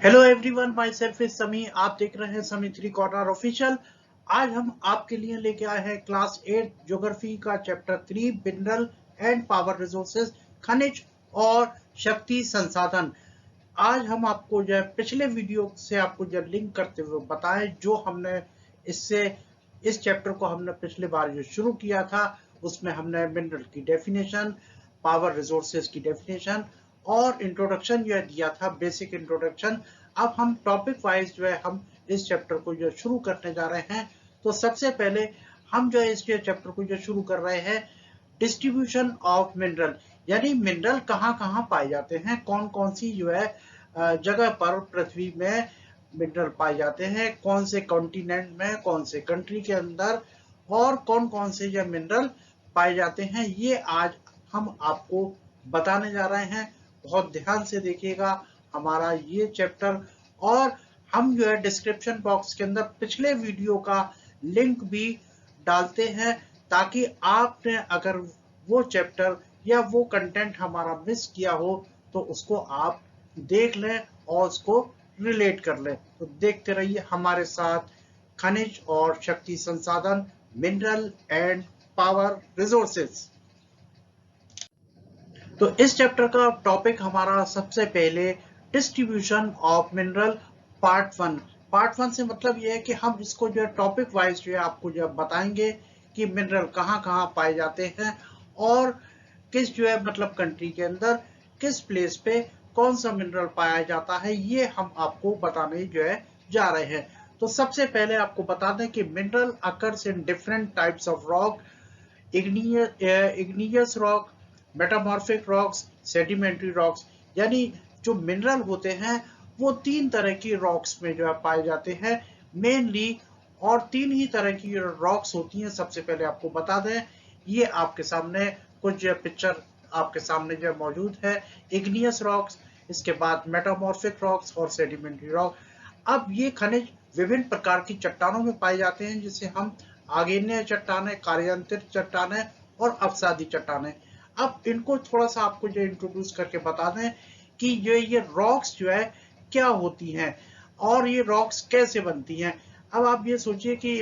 Hello everyone, my self is समी। आप देख रहे हैं समी थ्री कॉर्नर ऑफिशियल। आज हम आपके लिए लेके आए हैं क्लास 8 ज्योग्राफी का chapter 3 mineral and power resources, खनिज और शक्ति संसाधन। आज हम आपको जो है पिछले वीडियो से आपको जो लिंक करते हुए बताएं जो हमने इससे इस चैप्टर को हमने पिछले बार जो शुरू किया था उसमें हमने मिनरल की डेफिनेशन, पावर रिसोर्सेज की डेफिनेशन और इंट्रोडक्शन जो दिया था, बेसिक इंट्रोडक्शन। अब हम टॉपिक वाइज जो है हम इस चैप्टर को जो शुरू करने जा रहे हैं। तो सबसे पहले हम जो है इस चैप्टर को जो शुरू कर रहे हैं डिस्ट्रीब्यूशन ऑफ मिनरल, यानी मिनरल कहाँ कहाँ पाए जाते हैं, कौन कौन सी जो है जगह पर पृथ्वी में मिनरल पाए जाते हैं, कौन से कॉन्टिनेंट में, कौन से कंट्री के अंदर और कौन कौन से जो मिनरल पाए जाते हैं, ये आज हम आपको बताने जा रहे हैं। बहुत ध्यान से देखिएगा हमारा ये चैप्टर। और हम जो है डिस्क्रिप्शन बॉक्स के अंदर पिछले वीडियो का लिंक भी डालते हैं ताकि आपने अगर वो चैप्टर या वो कंटेंट हमारा मिस किया हो तो उसको आप देख लें और उसको रिलेट कर लें। तो देखते रहिए हमारे साथ खनिज और शक्ति संसाधन, मिनरल एंड पावर रिसोर्सेज। तो इस चैप्टर का टॉपिक हमारा सबसे पहले distribution of mineral part one से मतलब ये है कि हम इसको जो है टॉपिक वाइज जो है आपको जो है बताएंगे कि मिनरल कहाँ कहाँ पाए जाते हैं और किस जो है मतलब कंट्री के अंदर किस प्लेस पे कौन सा मिनरल पाया जाता है, ये हम आपको बताने जो है जा रहे हैं। तो सबसे पहले आपको बता दें कि mineral occurs in different types of rock, igneous rock, metamorphic rocks, sedimentary rocks. यानी जो मिनरल होते हैं वो तीन तरह की रॉक्स में जो है पाए जाते हैं मेनली, और तीन ही तरह की रॉक्स होती हैं। सबसे पहले आपको बता दें, ये आपके सामने कुछ पिक्चर आपके सामने जो मौजूद है, इग्नियस रॉक्स, इसके बाद मेटामॉर्फिक रॉक्स और सेडिमेंट्री रॉक। अब ये खनिज विभिन्न प्रकार की चट्टानों में पाए जाते हैं जिसे हम आग्नेय चट्टानें, कार्यांतरित चट्टानें और अवसादी चट्टानें। अब इनको थोड़ा सा आपको जो इंट्रोड्यूस करके बता दें कि जो ये रॉक्स जो है क्या होती हैं और ये रॉक्स कैसे बनती हैं। अब आप ये सोचिए कि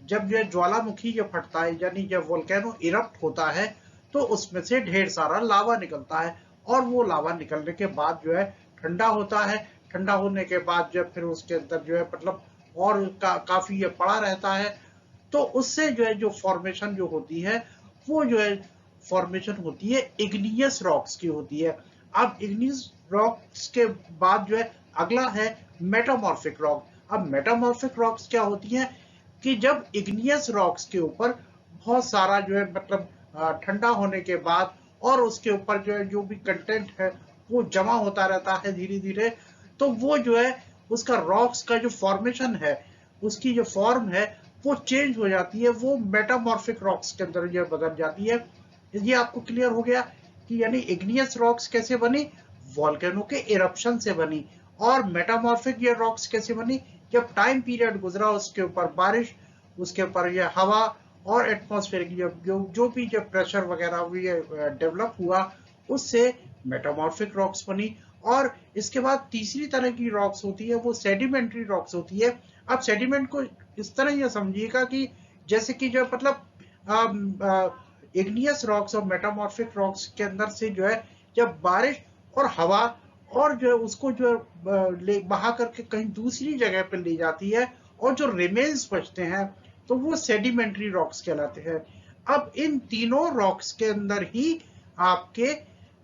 जब जो ज्वालामुखी जो फटता है, यानी जब वोल्केनो इरप्ट होता है, तो उसमें से ढेर सारा लावा निकलता है और वो लावा निकलने के बाद जो है ठंडा होता है। ठंडा होने के बाद जब फिर उसके अंदर जो है मतलब और काफी ये पड़ा रहता है, तो उससे जो है जो फॉर्मेशन जो होती है वो जो है फॉर्मेशन होती है इग्नियस रॉक्स की होती है। अब इग्नियस रॉक्स के बाद जो है अगला है मेटामॉर्फिक रॉक। अब मेटामॉर्फिक रॉक्स क्या होती हैं कि जब इग्नियस रॉक्स के ऊपर बहुत सारा जो है मतलब ठंडा होने के बाद और उसके ऊपर जो है जो भी कंटेंट है वो जमा होता रहता है धीरे धीरे, तो वो जो है उसका रॉक्स का जो फॉर्मेशन है, उसकी जो फॉर्म है वो चेंज हो जाती है, वो मेटामॉर्फिक रॉक्स के अंदर जो बदल जाती है। ये आपको क्लियर हो गया कि यानी इग्नियस रॉक्स कैसे बनी, वॉल्केनो के इरप्शन से बनी। और मेटामॉर्फिक ये रॉक्स कैसे बनी, जब टाइम पीरियड गुजरा, उसके ऊपर बारिश, उसके ऊपर ये हवा और एटमॉस्फेरिक जो भी जब प्रेशर वगैरह डेवलप हुआ, उससे मेटामॉर्फिक रॉक्स बनी। और इसके बाद तीसरी तरह की रॉक्स होती है वो सेडिमेंट्री रॉक्स होती है। अब सेडिमेंट को इस तरह ये समझिएगा कि जैसे कि जो मतलब इग्नियस रॉक्स और मेटामॉर्फिक रॉक्स के अंदर से जो है जब बारिश और हवा और जो है उसको जो ले बहा करके कहीं दूसरी जगह पर ले जाती है और जो रिमेन्स बचते हैं तो वो सेडिमेंट्री रॉक्स कहलाते हैं। अब इन तीनों रॉक्स के अंदर ही आपके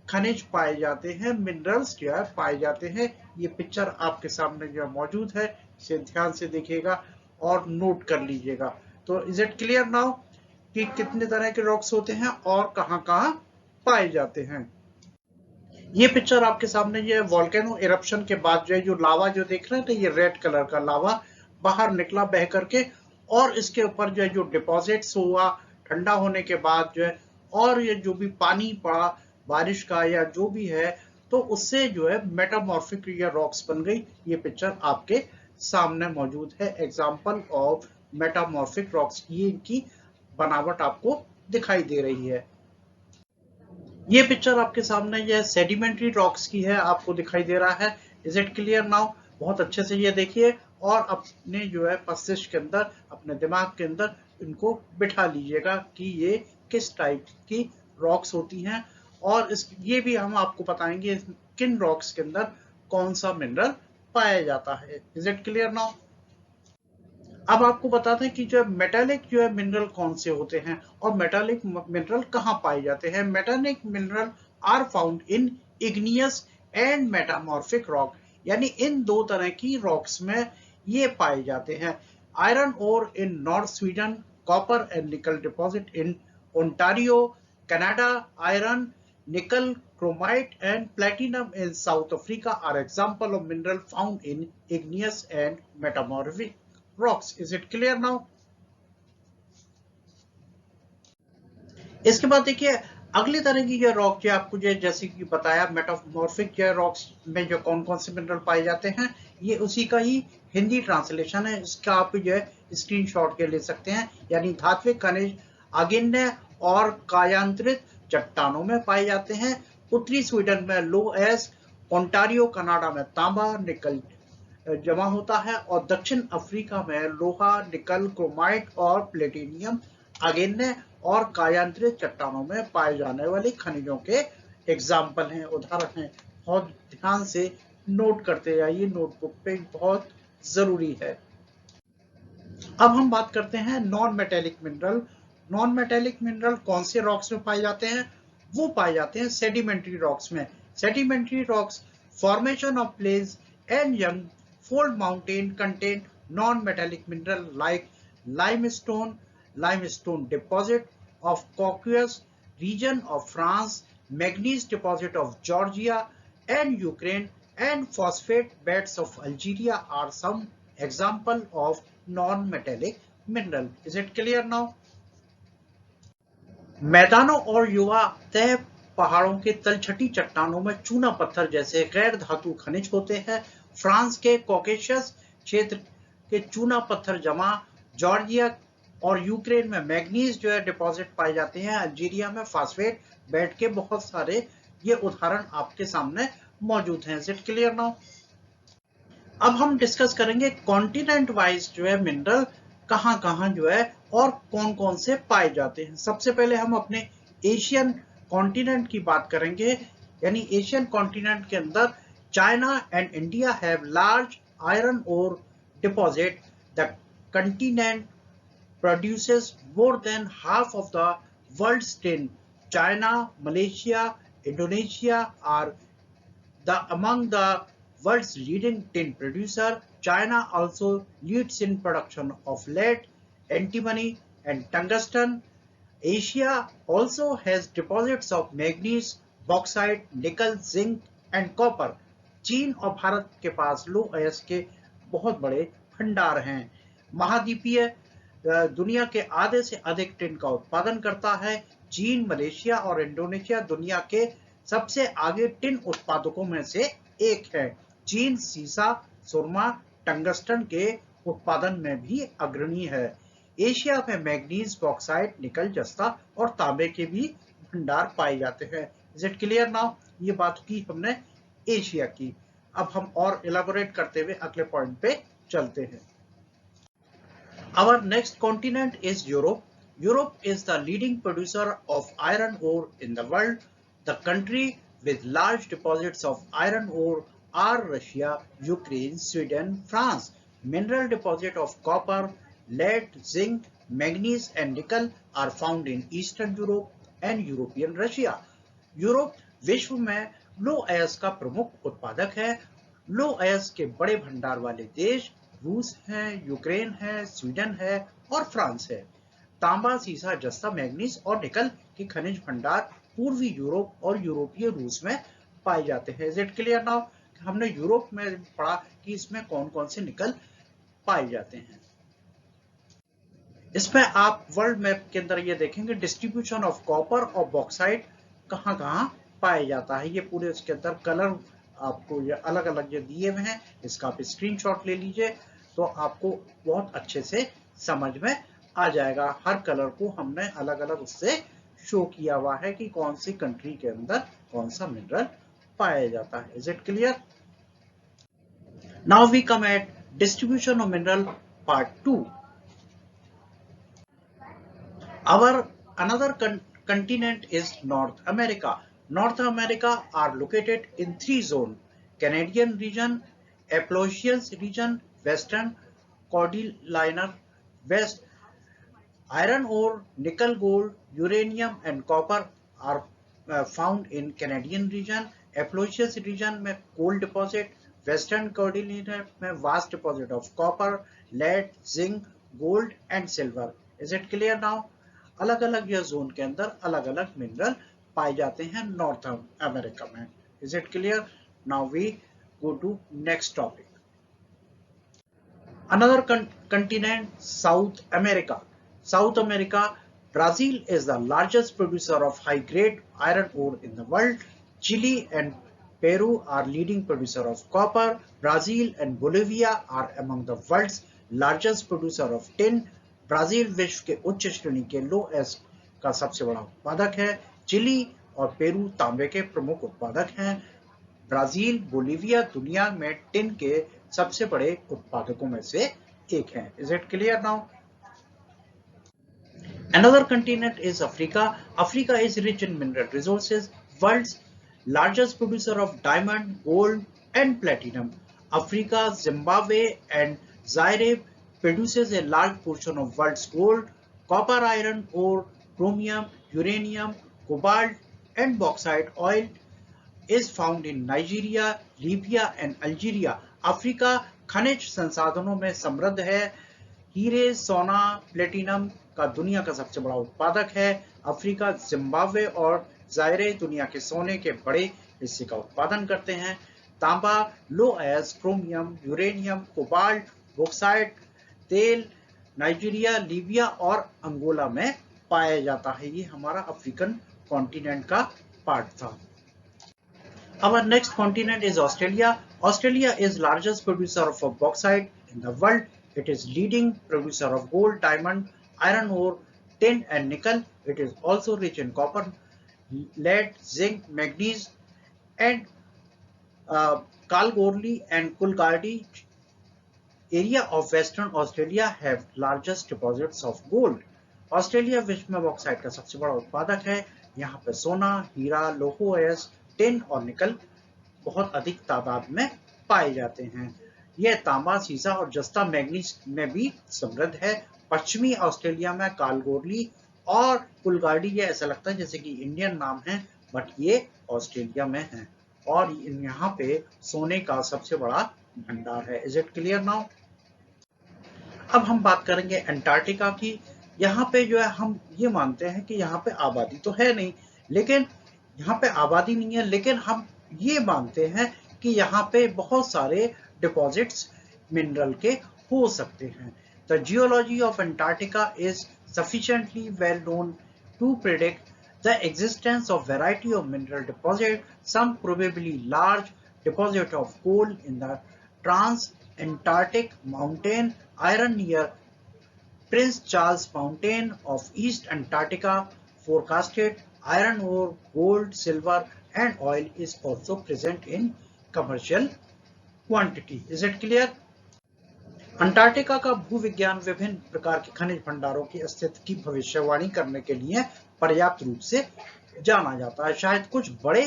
खनिज पाए जाते हैं, मिनरल्स जो है पाए जाते हैं। ये पिक्चर आपके सामने जो मौजूद है, इसे ध्यान से देखिएगा और नोट कर लीजिएगा। तो इज इट क्लियर नाउ कि कितने तरह के रॉक्स होते हैं और कहाँ कहाँ पाए जाते हैं। ये पिक्चर आपके सामने ये वॉल्केनो इरप्शन के बाद जो है जो लावा जो देख रहे हैं, तो ये रेड कलर का लावा बाहर निकला बह करके, और इसके ऊपर जो है जो डिपॉजिट्स हुआ ठंडा होने के बाद जो है, और ये जो भी पानी पड़ा बारिश का या जो भी है, तो उससे जो है मेटामॉर्फिक या रॉक्स बन गई। ये पिक्चर आपके सामने मौजूद है, एग्जाम्पल ऑफ मेटामॉर्फिक रॉक्स। ये इनकी बनावट आपको दिखाई दे रही है। ये पिक्चर आपके सामने ये सेडिमेंट्री रॉक्स की है, आपको दिखाई दे रहा है। Is it clear now. बहुत अच्छे से ये देखिए और अपने जो है मस्तिष्क के अंदर, अपने दिमाग के अंदर इनको बिठा लीजिएगा कि ये किस टाइप की रॉक्स होती हैं, और ये भी हम आपको बताएंगे किन रॉक्स के अंदर कौन सा मिनरल पाया जाता है। Is it clear now? अब आपको बताते हैं कि जो मेटालिक जो है मिनरल कौन से होते हैं और मेटालिक मिनरल कहाँ पाए जाते हैं। Metallic mineral are found in igneous and metamorphic rock, यानी इन दो तरह की रॉक्स में ये पाए जाते हैं। Iron ore in north Sweden, copper and nickel deposit in Ontario Canada, iron, nickel, chromite and platinum in South Africa are example of mineral found in igneous and metamorphic rocks. Is it clear now? इसके बाद देखिए अगली तरह की जो rock जो आपको जो जैसे कि बताया मेटामॉर्फिक जो रॉक्स में जो कौन कौन से मिनरल पाए जाते हैं, ये उसी का ही हिंदी ट्रांसलेशन है। इसका आप जो है स्क्रीनशॉट के ले सकते हैं। यानी धात्विक खनिज आगिन्य और कायांतरित चट्टानों में पाए जाते हैं। उत्तरी स्वीडन में लो एस, ओंटारियो कनाडा में तांबा निकल जमा होता है और दक्षिण अफ्रीका में लोहा, निकल, क्रोमाइट और प्लेटिनियम आगिन्य और कायांतरित चट्टानों में पाए जाने वाले खनिजों के एग्जाम्पल हैं, उदाहरण हैं। बहुत ध्यान से नोट करते जाइए, नोटबुक पे बहुत जरूरी है। अब हम बात करते हैं non metallic mineral. Non metallic mineral कौन से रॉक्स में पाए जाते हैं? वो पाए जाते हैं सेडिमेंट्री रॉक्स में। Sedimentary rocks formation of plains and young fold mountain contain non-metallic mineral like limestone, limestone deposit of Caucasus region of France, manganese deposit of Georgia and Ukraine, and phosphate beds of Algeria are some example of non-metallic mineral. Is it clear now? मैदानों और युवा तय पहाड़ों के तलछटी चट्टानों में चूना पत्थर जैसे गैर धातु खनिज होते हैं। फ्रांस के कॉकेशस क्षेत्र के चूना पत्थर जमा, जॉर्जिया और यूक्रेन में मैग्नीज जो है डिपॉजिट पाए जाते हैं। अल्जीरिया में फास्फेट बेड के बहुत सारे ये उदाहरण आपके सामने मौजूद हैं। Is it clear now? अब हम डिस्कस करेंगे कॉन्टिनेंट वाइज जो है मिनरल कहाँ कहाँ जो है और कौन कौन से पाए जाते हैं। सबसे पहले हम अपने एशियन कॉन्टिनेंट की बात करेंगे। यानी एशियन कॉन्टिनेंट के अंदर China and India have large iron ore deposit. The continent produces more than half of the world's tin. China, Malaysia, Indonesia are among the world's leading tin producer. China also leads in production of lead, antimony, and tungsten. Asia also has deposits of manganese, bauxite, nickel, zinc, and copper. चीन और भारत के पास लो अयस्क के बहुत बड़े भंडार हैं। महाद्वीपीय दुनिया के आधे से अधिक टिन का उत्पादन करता है। चीन, मलेशिया और इंडोनेशिया दुनिया के सबसे आगे टिन उत्पादकों में से एक है। चीन सीसा, सुरमा, टंगस्टन के उत्पादन में भी अग्रणी है। एशिया में मैग्नीज, बॉक्साइट, निकल, जस्ता और तांबे के भी भंडार पाए जाते हैं। Is it clear now? ये बात की हमने एशिया की। अब हम और इलाबोरेट करते हुए अगले पॉइंट पे चलते हैं। Our next continent is Europe. Europe is the leading producer of iron ore in the world. The country with large deposits of iron ore are Russia, Ukraine, Sweden, France. Mineral deposit of copper, lead, zinc, manganese and nickel are found in Eastern Europe and European Russia. Europe विश्व में लो अयस्क का प्रमुख उत्पादक है। लो अयस्क के बड़े भंडार वाले देश रूस है, यूक्रेन है, स्वीडन है और फ्रांस है। तांबा, सीसा, जस्ता, मैग्नीज और निकल के खनिज भंडार पूर्वी यूरोप और यूरोपीय रूस में पाए जाते हैं। Is it clear now? हमने यूरोप में पढ़ा कि इसमें कौन कौन से निकल पाए जाते हैं। इसमें आप वर्ल्ड मैप के अंदर ये देखेंगे डिस्ट्रीब्यूशन ऑफ कॉपर और बॉक्साइट कहाँ कहाँ पाया जाता है। ये पूरे इसके अंदर कलर आपको ये अलग अलग जो दिए हुए हैं, इसका आप स्क्रीनशॉट ले लीजिए तो आपको बहुत अच्छे से समझ में आ जाएगा। हर कलर को हमने अलग अलग उससे शो किया हुआ है कि कौन सी कंट्री के अंदर कौन सा मिनरल पाया जाता है। Is it clear? Now we come at distribution of mineral part 2. Our another continent is North America. North America are located in 3 zones: Canadian region, Appalachian region, Western Cordillera, West. Iron ore, nickel, gold, uranium and copper are found in Canadian region. Appalachian region में coal deposit, Western Cordillera में vast deposit of copper, lead, zinc, gold and silver. Is it clear now? अलग अलग यह zone के अंदर अलग अलग mineral पाए जाते हैं नॉर्थ अमेरिका में. Is it clear? Now we go to next topic. Another continent, South America. South America, Brazil is the largest producer of high-grade iron ore in the world. Chile and Peru are leading producer of copper. Brazil and Bolivia are among the world's largest producer of tin. Brazil विश्व के उच्च श्रेणी के लो S का सबसे बड़ा उत्पादक है. चिली और पेरू तांबे के प्रमुख उत्पादक हैं. ब्राजील, बोलिविया दुनिया में टिन के सबसे बड़े उत्पादकों में से एक है. Is it clear now? Another continent is Africa. Africa is rich in mineral resources. World's largest producer of diamond, gold and platinum. Africa, Zimbabwe and Zaire produces a large portion of world's gold, copper, iron ore, chromium, uranium, cobalt and bauxite. Oil is found in Nigeria, Libya and Algeria. Africa खनिज संसाधनों में समृद्ध है. हीरे, सोना, platinum का दुनिया का सबसे बड़ा उत्पादक है. अफ्रीका, जिम्बाब्वे और जायरे दुनिया के सोने के बड़े हिस्से का उत्पादन करते हैं. तांबा, लो एस, क्रोमियम, यूरेनियम, कोबाल्ट, बॉक्साइट, तेल नाइजीरिया, लीबिया और अंगोला में पाया जाता है. ये हमारा अफ्रीकन कॉन्टिनेंट का पार्ट था. Our next continent is Australia. Australia is largest producer of bauxite in the world. It is leading producer of gold, diamond, iron ore, tin and nickel. It is also rich in copper, lead, zinc, manganese and Kalgoorlie and Coolgardie area of Western Australia have largest deposits of gold. Australia विश्व में bauxite का सबसे बड़ा उत्पादक है. यहाँ पे सोना, हीरा, लोहो एस, टिन और निकल बहुत अधिक तादाद में पाए जाते हैं. यह तांबा, सीसा और जस्ता मैग्नीज में भी समृद्ध है. पश्चिमी ऑस्ट्रेलिया में कालगोरली और कुलगाड़ी, ये ऐसा लगता है जैसे कि इंडियन नाम है बट ये ऑस्ट्रेलिया में है और यहाँ पे सोने का सबसे बड़ा भंडार है. Is it clear now? अब हम बात करेंगे अंटार्कटिका की. यहाँ पे जो है हम ये मानते हैं कि यहाँ पे आबादी तो है नहीं, लेकिन यहाँ पे आबादी नहीं है लेकिन हम ये मानते हैं कि यहाँ पे बहुत सारे डिपॉजिट्स मिनरल के हो सकते हैं. The geology of Antarctica is sufficiently well known to predict the existence of variety of mineral deposit. Some probably large deposit of coal in the trans-Antarctic mountain iron near Prince Charles Mountain of East Antarctica. Forecasted iron ore, gold, silver and oil is also present in commercial quantity. Is it clear? Antarctica का भूविज्ञान विभिन्न प्रकार के खनिज भंडारों की अस्तित्व की भविष्यवाणी करने के लिए पर्याप्त रूप से जाना जाता है. शायद कुछ बड़े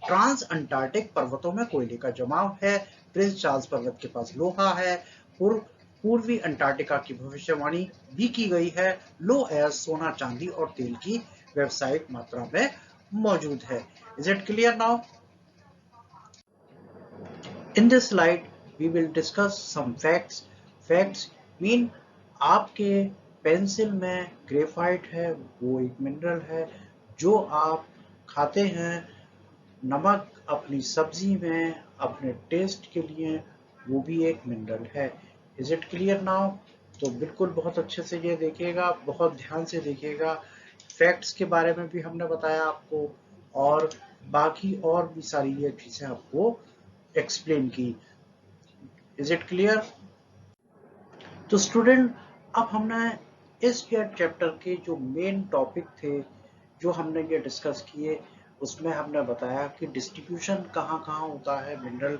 ट्रांस अंटार्कटिक पर्वतों में कोयले का जमाव है. प्रिंस चार्ल्स पर्वत के पास लोहा है. पूर्वी अंटार्कटिका की भविष्यवाणी भी की गई है. लो एस, सोना, चांदी और तेल की व्यावसायिक मात्रा में मौजूद है. Is it clear now? In this slide we will discuss some facts. Facts mean आपके पेंसिल में ग्रेफाइट है, वो एक मिनरल है. जो आप खाते हैं नमक अपनी सब्जी में अपने टेस्ट के लिए, वो भी एक मिनरल है. Is it clear now? तो बिल्कुल बहुत अच्छे से ये देखिएगा, बहुत ध्यान से देखिएगा. फैक्ट्स के बारे में भी हमने बताया आपको और बाकी और भी सारी ये चीजें आपको एक्सप्लेन की. Is it clear? तो स्टूडेंट, अब हमने इस चैप्टर के जो मेन टॉपिक थे जो हमने ये डिस्कस किए, उसमें हमने बताया कि डिस्ट्रीब्यूशन कहाँ कहाँ होता है, मिनरल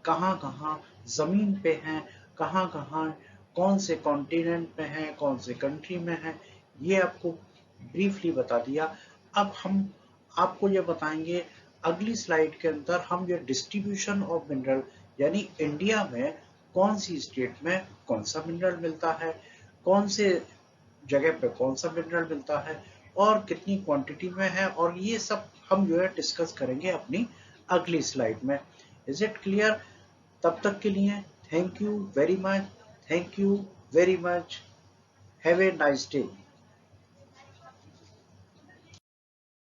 कहाँ कहाँ जमीन पे हैं, कहाँ कहाँ, कौन से कॉन्टिनेंट में हैं, कौन से कंट्री में हैं, ये आपको ब्रीफली बता दिया। अब हम आपको ये बताएंगे अगली स्लाइड के अंदर, हम ये डिस्ट्रीब्यूशन ऑफ मिनरल, यानी इंडिया में कौन सी स्टेट में कौन सा मिनरल मिलता है, कौन से जगह पे कौन सा मिनरल मिलता है, और कितनी क्वांटिटी में है, और ये सब हम जो है डिस्कस करेंगे अपनी अगली स्लाइड में। Is it clear? तब तक के लिए thank you very much, thank you very much, have a nice day.